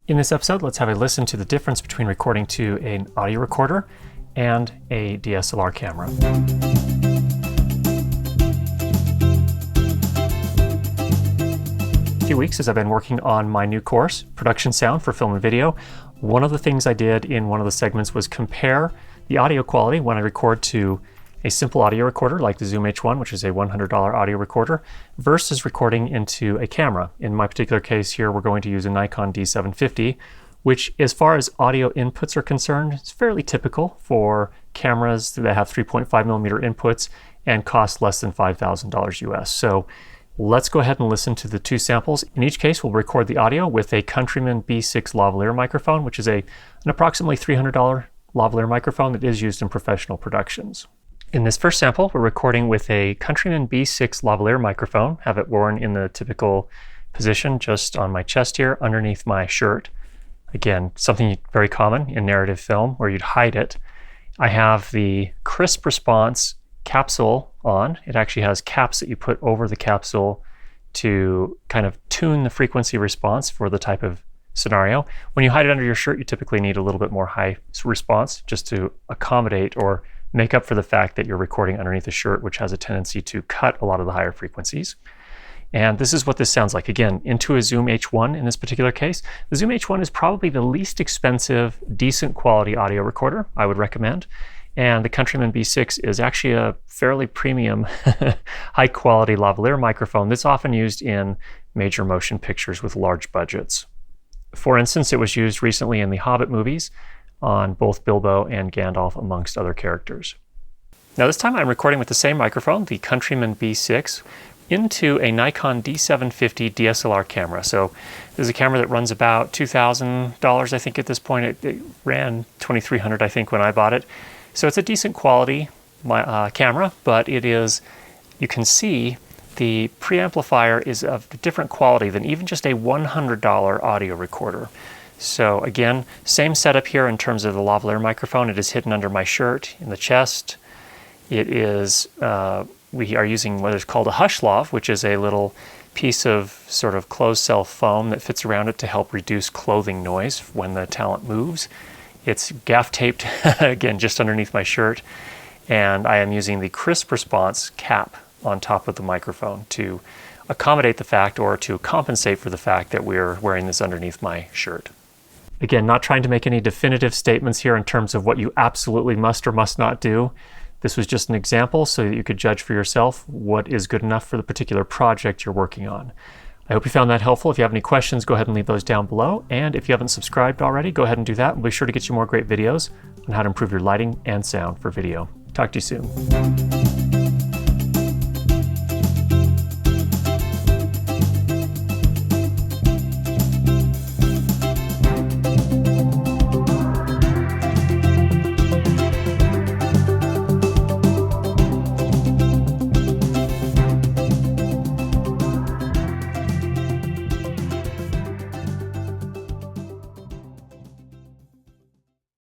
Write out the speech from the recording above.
In this episode, let's have a listen to the difference between recording to an audio recorder and a DSLR camera. A few weeks as I've been working on my new course, Production Sound for Film and Video, one of the things I did in one of the segments was compare the audio quality when I record to a simple audio recorder like the Zoom H1, which is a $100 audio recorder, versus recording into a camera. In my particular case here, we're going to use a Nikon D750, which as far as audio inputs are concerned, is fairly typical for cameras that have 3.5mm inputs and cost less than $5,000 US. So let's go ahead and listen to the two samples. In each case, we'll record the audio with a Countryman B6 lavalier microphone, which is an approximately $300 lavalier microphone that is used in professional productions. In this first sample, we're recording with a Countryman B6 lavalier microphone, have it worn in the typical position just on my chest here underneath my shirt. Again, something very common in narrative film where you'd hide it. I have the crisp response capsule on. It actually has caps that you put over the capsule to kind of tune the frequency response for the type of scenario. When you hide it under your shirt, you typically need a little bit more high response just to accommodate or make up for the fact that you're recording underneath a shirt, which has a tendency to cut a lot of the higher frequencies. And this is what this sounds like. Again, into a Zoom H1 in this particular case. The Zoom H1 is probably the least expensive, decent quality audio recorder I would recommend. And the Countryman B6 is actually a fairly premium, high quality lavalier microphone that's often used in major motion pictures with large budgets. For instance, it was used recently in the Hobbit movies on both Bilbo and Gandalf, amongst other characters. Now this time I'm recording with the same microphone, the Countryman B6, into a Nikon D750 DSLR camera. So this is a camera that runs about $2,000, I think at this point. It ran $2,300, I think, when I bought it. So it's a decent quality camera, but it is, you can see the preamplifier is of a different quality than even just a $100 audio recorder. So again, same setup here in terms of the lavalier microphone. It is hidden under my shirt in the chest. It is, we are using what is called a hush lav, which is a little piece of sort of closed cell foam that fits around it to help reduce clothing noise when the talent moves. It's gaff taped, again, just underneath my shirt. And I am using the crisp response cap on top of the microphone to accommodate the fact or to compensate for the fact that we're wearing this underneath my shirt. Again, not trying to make any definitive statements here in terms of what you absolutely must or must not do. This was just an example so that you could judge for yourself what is good enough for the particular project you're working on. I hope you found that helpful. If you have any questions, go ahead and leave those down below. And if you haven't subscribed already, go ahead and do that. We'll be sure to get you more great videos on how to improve your lighting and sound for video. Talk to you soon.